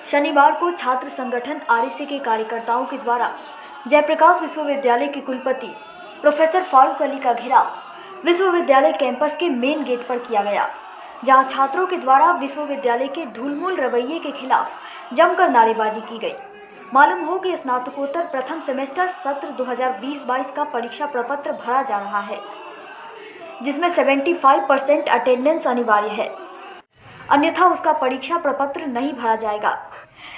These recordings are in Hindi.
शनिवार को छात्र संगठन आरएसए के कार्यकर्ताओं के द्वारा जयप्रकाश विश्वविद्यालय के कुलपति प्रोफेसर फारूक अली का घेराव विश्वविद्यालय कैंपस के मेन गेट पर किया गया, जहां छात्रों के द्वारा विश्वविद्यालय के ढुलमुल रवैये के खिलाफ जमकर नारेबाजी की गई। मालूम हो कि स्नातकोत्तर प्रथम सेमेस्टर सत्र 2020-22 का परीक्षा प्रपत्र भरा जा रहा है, जिसमें 75% अटेंडेंस अनिवार्य है, अन्यथा उसका परीक्षा प्रपत्र नहीं भरा जाएगा।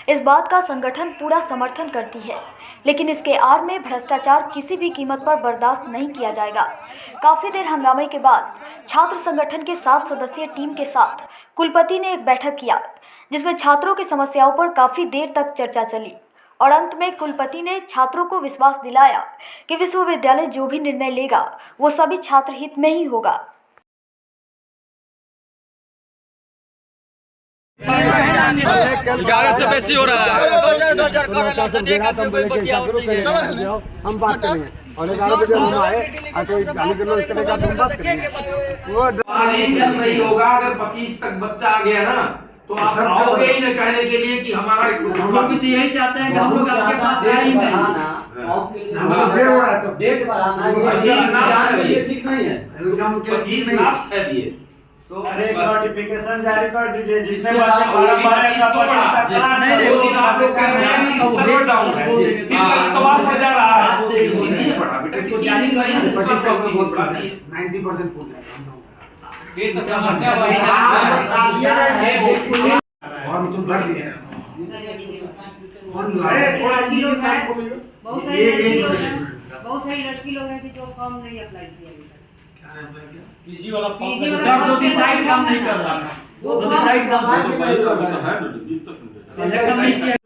इस बात का संगठन पूरा समर्थन करती है, लेकिन इसके आड़ में भ्रष्टाचार किसी भी कीमत पर बर्दाश्त नहीं किया जाएगा। काफ़ी देर हंगामे के बाद छात्र संगठन के 7 सदस्यीय टीम के साथ कुलपति ने एक बैठक किया, जिसमें छात्रों की समस्याओं पर काफ़ी देर तक चर्चा चली और अंत में कुलपति ने छात्रों को विश्वास दिलाया कि विश्वविद्यालय जो भी निर्णय लेगा वो सभी छात्र हित में ही होगा। 11 से बेसी हो रहा है। हम बात करेंगे और 11 बजे हम आए तो गाली गलौज करेगा तो हम बात करेंगे। वो नहीं चल रही होगा। अगर 25 तक बच्चा आ गया ना तो आप आओगे ही ना कहने के लिए कि हमारा हम लोग भी तो यही चाहते हैं कि हम लोग आपके पास आए ही नहीं। डेट बढ़ाना ये ठीक नहीं है। 25 लास्ट है ये तो अरे नोटिफिकेशन जारी कर दीजिए जिससे आप लोग कह रहे हैं कि सर्वर डाउन है, फिर कल तबाह हो जा रहा है, इसीलिए बढ़ा बेटा इसको जारी करिए। 90% पूछ जाएगा। ये तो समस्या वही है। और तुम भर लिए बहुत सारी लड़की लोग हैं कि जो फॉर्म नहीं अप्लाई किया। पीजी वाला फॉर्म दो साइड काम नहीं कर रहा है, दो साइड काम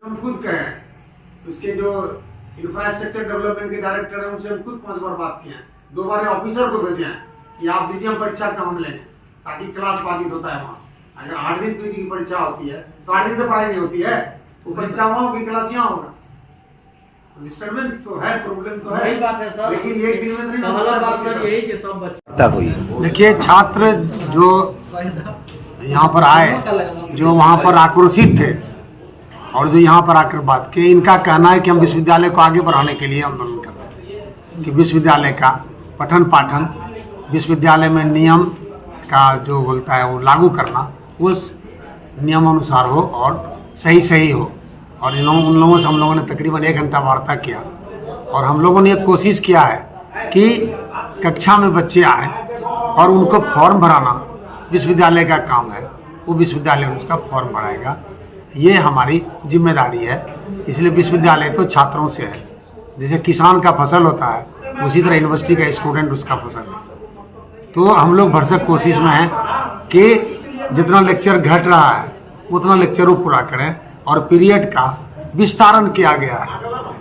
हम खुद कहें उसके जो इंफ्रास्ट्रक्चर डेवलपमेंट के डायरेक्टर हैं उनसे हम खुद 5 बार बात किए हैं, 2 बार ऑफिसर को भेजे हैं कि आप दीजिए हम परीक्षा का हम लेंगे, ताकि क्लास बाधित होता है वहाँ। अगर 8 दिन पीजी की परीक्षा होती है तो 8 दिन तो पढ़ाई नहीं होती है, वो परीक्षा वहाँ होगी, क्लास यहाँ होगा। डिस्टर्बेंस तो है, प्रॉब्लम तो है, बात है सर। लेकिन एक दिन में पहला बात सर यही कि सब बच्चे देखिए छात्र जो यहाँ पर आए, जो वहाँ पर आक्रोशित थे और जो यहाँ पर आकर बात की, इनका कहना है कि हम विश्वविद्यालय को आगे बढ़ाने के लिए आंदोलन कर रहे हैं कि विश्वविद्यालय का पठन पाठन, विश्वविद्यालय में नियम का जो बोलता है वो लागू करना उस नियमानुसार हो और सही हो। और उन लोगों से हम लोगों ने तकरीबन 1 घंटा वार्ता किया और हम लोगों ने एक कोशिश किया है कि कक्षा में बच्चे आए और उनको फॉर्म भराना विश्वविद्यालय का काम है, वो विश्वविद्यालय उसका फॉर्म भराएगा, ये हमारी जिम्मेदारी है। इसलिए विश्वविद्यालय तो छात्रों से है, जैसे किसान का फसल होता है उसी तरह यूनिवर्सिटी का स्टूडेंट उसका फसल है। तो हम लोग भरसक कोशिश में हैं कि जितना लेक्चर घट रहा है उतना लेक्चर वो पूरा करें और पीरियड का विस्तारण किया गया है।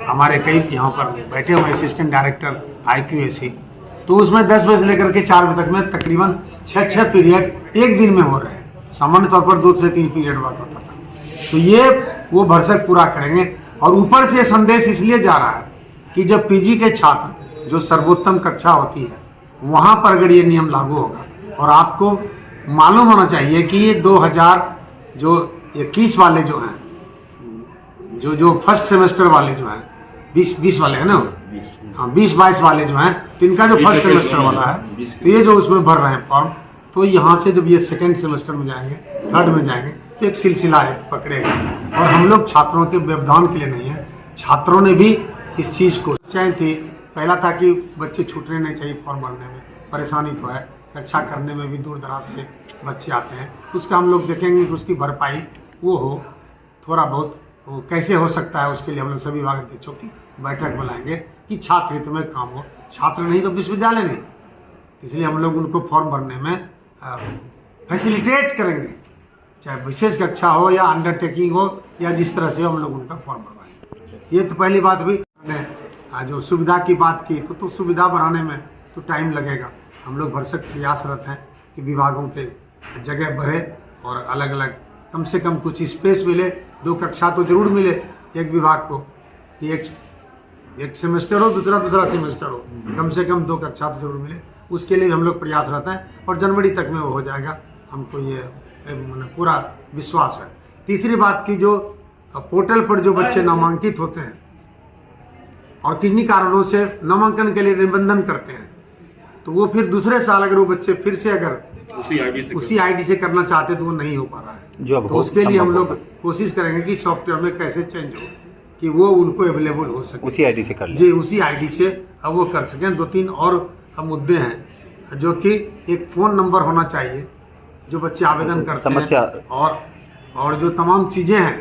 हमारे कई यहाँ पर बैठे हुए असिस्टेंट डायरेक्टर IQAC, तो उसमें 10 बजे से लेकर के 4 बजे तक में तकरीबन 6 पीरियड एक दिन में हो रहे हैं। सामान्य तौर पर 2 से 3 पीरियड हुआ करता था, तो ये वो भरसक पूरा करेंगे। और ऊपर से संदेश इसलिए जा रहा है कि जब PG के छात्र जो सर्वोत्तम कक्षा होती है वहाँ पर अगर ये नियम लागू होगा, और आपको मालूम होना चाहिए कि ये 2021 वाले जो हैं, जो फर्स्ट सेमेस्टर वाले जो हैं 20 वाले हैं ना, हाँ 20-22 वाले जो हैं, तो इनका जो फर्स्ट सेमेस्टर वाला है, तो ये जो उसमें भर रहे हैं फॉर्म, तो यहाँ से जब ये सेकंड सेमेस्टर में जाएंगे, थर्ड में जाएंगे, तो एक सिलसिला है पकड़ेगा। और हम लोग छात्रों के व्यवधान के लिए नहीं है, छात्रों ने भी इस चीज़ को चाहे थी। पहला था कि बच्चे छूटने नहीं चाहिए, फॉर्म भरने में परेशानी तो है, कक्षा करने में भी दूर दराज से बच्चे आते हैं, उसका हम लोग देखेंगे कि उसकी भरपाई वो हो, थोड़ा बहुत वो कैसे हो सकता है, उसके लिए हम लोग सभी विभाग अध्यक्षों की बैठक बुलाएंगे कि छात्र हित में काम हो। छात्र नहीं तो विश्वविद्यालय नहीं, इसलिए हम लोग उनको फॉर्म भरने में फैसिलिटेट करेंगे, चाहे विशेष कक्षा हो या अंडरटेकिंग हो या जिस तरह से हम लोग उनका फॉर्म भरवाएंगे। ये तो पहली बात हुई। जो सुविधा की बात की तो सुविधा बढ़ाने में तो टाइम लगेगा। हम लोग भरसक प्रयासरत हैं कि विभागों के जगह बढ़े और अलग अलग कम से कम कुछ स्पेस मिले। 2 कक्षा तो जरूर मिले एक विभाग को, कि एक सेमेस्टर हो, दूसरा सेमेस्टर हो, कम से कम 2 कक्षा तो जरूर मिले। उसके लिए हम लोग प्रयासरत हैं और जनवरी तक में वो हो जाएगा, हमको ये पूरा विश्वास है। तीसरी बात की जो पोर्टल पर जो बच्चे नामांकित होते हैं और किन्हीं कारणों से नामांकन के लिए निबंधन करते हैं, तो वो फिर दूसरे साल अगर वो बच्चे फिर से अगर उसी आईडी से करना चाहते तो वो नहीं हो पा रहा है। तो उसके लिए हम लोग कोशिश करेंगे कि सॉफ्टवेयर में कैसे चेंज हो कि वो उनको अवेलेबल हो सके, उसी आईडी से कर ले। जी, उसी आईडी से अब वो कर सकें। 2-3 और मुद्दे हैं, जो कि एक फ़ोन नंबर होना चाहिए जो बच्चे आवेदन करते हैं, और जो तमाम चीज़ें हैं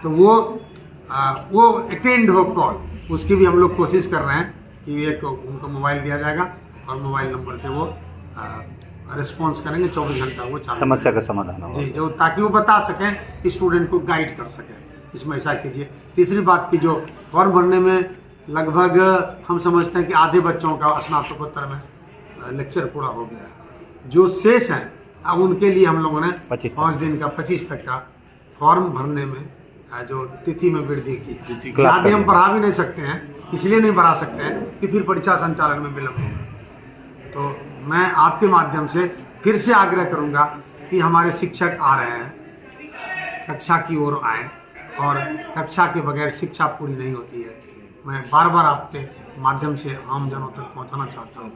तो वो अटेंड हो कॉल, उसकी भी हम लोग कोशिश कर रहे हैं कि एक उनको मोबाइल दिया जाएगा और मोबाइल नंबर से वो रिस्पॉन्स करेंगे, 24 घंटा वो चालू समस्या का समाधान होगा। जी, जो ताकि वो बता सकें, स्टूडेंट को गाइड कर सकें, इसमें ऐसा कीजिए। तीसरी बात की जो फॉर्म भरने में लगभग हम समझते हैं कि आधे बच्चों का स्नातकोत्तर में लेक्चर पूरा हो गया है। जो शेष हैं अब उनके लिए हम लोगों ने 5 दिन का 25 तक का फॉर्म भरने में जो तिथि में वृद्धि की है। ज़्यादा हम बढ़ा भी नहीं सकते हैं, इसलिए नहीं बढ़ा सकते हैं कि फिर परीक्षा संचालन में विलम्ब होगा। तो मैं आपके माध्यम से फिर से आग्रह करूंगा कि हमारे शिक्षक आ रहे हैं, कक्षा की ओर आए, और कक्षा के बगैर शिक्षा पूरी नहीं होती है। मैं बार बार आपके माध्यम से आम जनों तक पहुंचाना चाहता हूं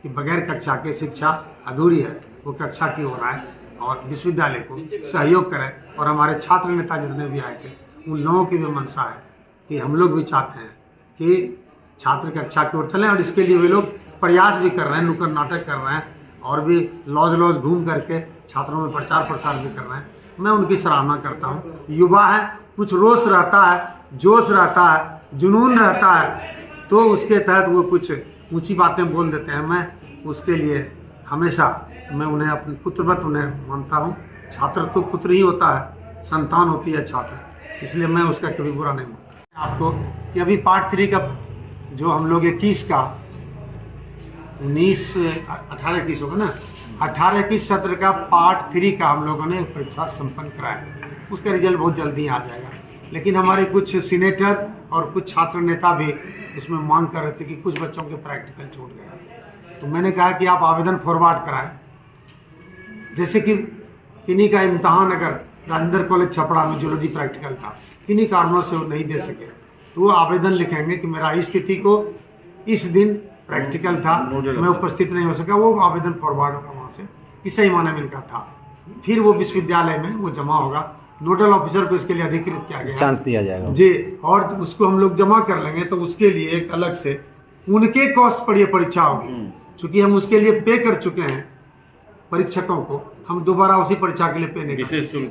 कि बगैर कक्षा के शिक्षा अधूरी है। वो कक्षा की ओर आए और विश्वविद्यालय को सहयोग करें। और हमारे छात्र नेता जितने भी आए थे उन लोगों की भी मंशा है कि हम लोग भी चाहते हैं कि छात्र कक्षा की ओर चलें, और इसके लिए वे लोग प्रयास भी कर रहे हैं, नुक्कड़ नाटक कर रहे हैं, और भी लॉज घूम करके छात्रों में प्रचार प्रसार भी कर रहे हैं। मैं उनकी सराहना करता हूँ। युवा है, कुछ रोष रहता है, जोश रहता है, जुनून रहता है, तो उसके तहत वो कुछ ऊंची बातें बोल देते हैं। मैं उसके लिए हमेशा मैं उन्हें अपने पुत्रवत उन्हें मानता हूँ। छात्र तो पुत्र ही होता है, संतान होती है छात्र, इसलिए मैं उसका कभी बुरा नहीं मानता। आपको कि अभी पार्ट 3 का जो हम लोग 21 का 18-21 होगा ना, 18-21 सत्र का पार्ट 3 का हम लोगों ने परीक्षा संपन्न कराया। उसका रिजल्ट बहुत जल्दी आ जाएगा। लेकिन हमारे कुछ सीनेटर और कुछ छात्र नेता भी उसमें मांग कर रहे थे कि कुछ बच्चों के प्रैक्टिकल छूट गए। तो मैंने कहा कि आप आवेदन फॉरवर्ड कराएं। जैसे कि किन्हीं का इम्तहान अगर राजेंद्र कॉलेज छपड़ा में जियोलॉजी प्रैक्टिकल था, किन्हीं कारणों से वो नहीं दे सके, तो वो आवेदन लिखेंगे कि मेरा इस तिथि को इस दिन प्रैक्टिकल था, मैं उपस्थित नहीं हो सका। वो आवेदन फॉरवर्ड होगा वहाँ से कि सही माने में इनका था। फिर वो विश्वविद्यालय में वो जमा होगा। नोडल ऑफिसर को इसके लिए अधिकृत किया गया, चांस दिया जाएगा जी, और उसको हम लोग जमा कर लेंगे। तो उसके लिए एक अलग से उनके कॉस्ट पर ये परीक्षा होगी। चूँकि हम उसके लिए पे कर चुके हैं परीक्षकों को, हम दोबारा उसी परीक्षा के लिए पे नहीं करेंगे।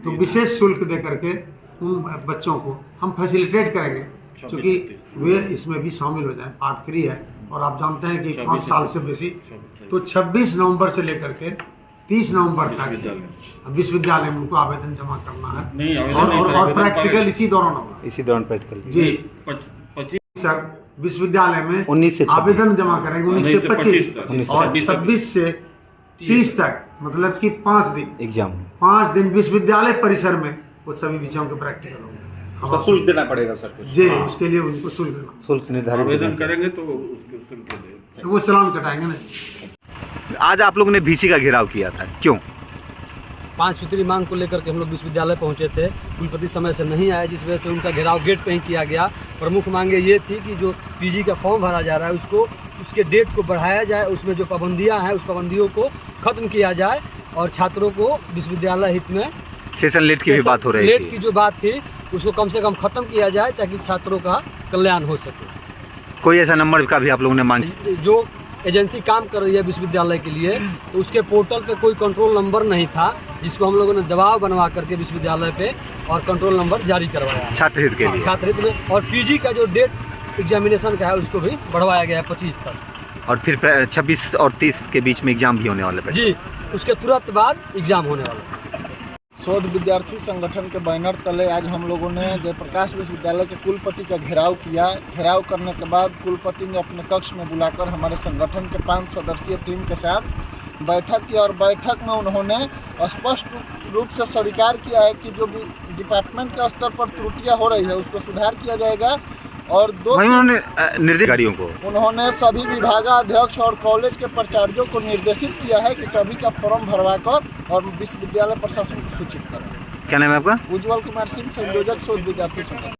तो विशेष शुल्क दे करके उन बच्चों को हम फैसिलिटेट करेंगे, क्योंकि वे इसमें भी शामिल हो जाएं। पार्ट 3 है, और आप जानते हैं कि 5 साल से बेसी, तो 26 नवंबर से लेकर के 30 नवंबर तक विश्वविद्यालय में उनको आवेदन जमा करना है। और प्रैक्टिकल इसी दौरान होगा, इसी दौरान प्रैक्टिकल जी। 25 सर विश्वविद्यालय में 19 से आवेदन जमा करेंगे, 19 से 25 और 26 से 30 तक, मतलब कि 5 दिन एग्जाम, 5 दिन विश्वविद्यालय परिसर में वो सभी विषयों के प्रैक्टिकल होंगे। उसका शुल्क देना पड़ेगा सर कुछ? जी, उसके लिए उनको शुल्क देना, शुल्क निर्धारित आवेदन करेंगे तो उसके शुल्क देंगे, वो चालान कटाएंगे ना। आज आप लोगों ने बीसी का घेराव किया था, क्यों? 5 सूत्री मांग को लेकर के हम लोग विश्वविद्यालय पहुंचे थे। कुलपति समय से नहीं आया, जिस वजह से उनका घेराव गेट पे ही किया गया। प्रमुख मांगे ये थी कि जो पीजी का फॉर्म भरा जा रहा है उसको, उसके डेट को बढ़ाया जाए, उसमें जो पाबंदियां हैं उस पाबंदियों को खत्म किया जाए, और छात्रों को विश्वविद्यालय हित में सेशन लेट की भी बात हो रही थी। लेट की जो बात थी उसको कम से कम खत्म किया जाए, ताकि छात्रों का कल्याण हो सके। कोई ऐसा नंबर का भी आप लोगों ने मांग? जो एजेंसी काम कर रही है विश्वविद्यालय के लिए, तो उसके पोर्टल पे कोई कंट्रोल नंबर नहीं था, जिसको हम लोगों ने दबाव बनवा करके विश्वविद्यालय पे और कंट्रोल नंबर जारी करवाया छात्र हित के लिए। छात्र हित में। और पीजी का जो डेट एग्जामिनेशन का है उसको भी बढ़वाया गया है 25 तक। और फिर 26 और 30 के बीच में एग्जाम भी होने वाले हैं जी, उसके तुरंत बाद एग्जाम होने वाला है। शोध विद्यार्थी संगठन के बैनर तले आज हम लोगों ने जयप्रकाश विश्वविद्यालय के कुलपति का घेराव किया। घेराव करने के बाद कुलपति ने अपने कक्ष में बुलाकर हमारे संगठन के 5 सदस्यीय टीम के साथ बैठक की, और बैठक में उन्होंने स्पष्ट रूप से स्वीकार किया है कि जो भी डिपार्टमेंट के स्तर पर त्रुटियां हो रही है उसको सुधार किया जाएगा। और उन्होंने निर्देशिकारियों को, उन्होंने सभी विभागाध्यक्ष और कॉलेज के प्राचार्यों को निर्देशित किया है कि सभी का फॉर्म भरवाकर और विश्वविद्यालय प्रशासन को सूचित करें। क्या नाम है आपका? उज्जवल कुमार सिंह, संयोजक शोध विद्यार्थी संगठन।